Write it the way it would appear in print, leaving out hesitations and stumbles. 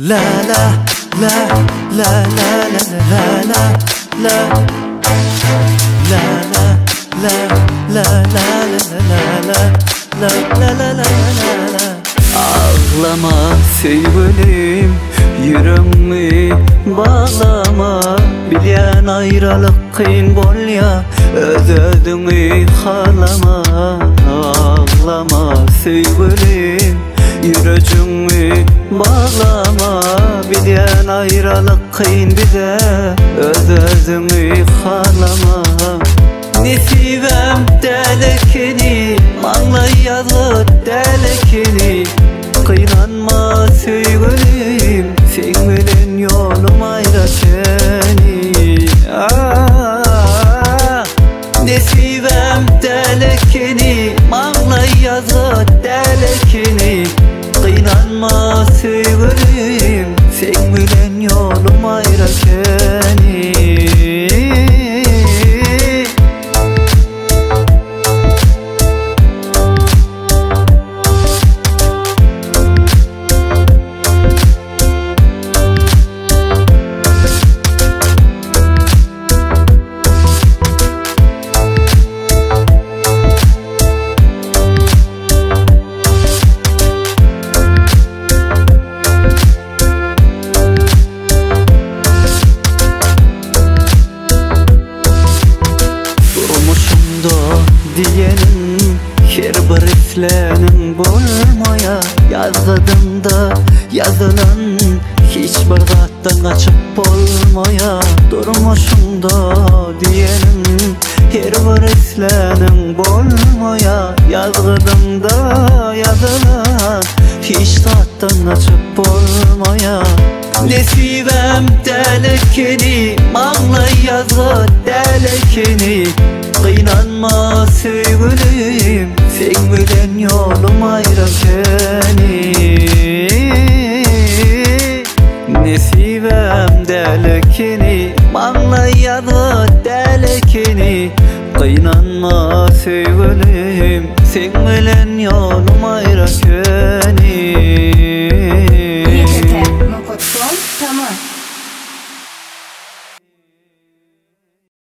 La la la la la la la la la la la la la la la la. Ağlama sevgilim, yüreğimi bağlama. Bilen ayrılık kıyın bol ya, özödüğünü halama. Ağlama sevgilim, yüreğimi bağlama. Bilen ayrılık kıyın bize, özödüğünü halama. Nesivem delekini, mağla yazı delekini. Kıynanma sevgilim, sen bilen yolum ayra seni. Nesivem delekini, mağla yazı delekini. Kıynanma sevgilim, sen bilen yolum ayra seni. Diyenin her bir islenin bolmaya. Yazgıdımda yazılan hiçbir kattan kaçıp olmaya. Durmuşumda diyenin her bir islenin bolmaya. Yazgıdımda yazılan hiç kattan kaçıp olmaya. Nesivem delekini, mağla yazı delekini. Kıynanma sevgilim, sen bilen yolum ayra seni. Nesivem delekini, mağla yazı delekini. Kıynanma sevgilim, sen bilen yolum ayra seni.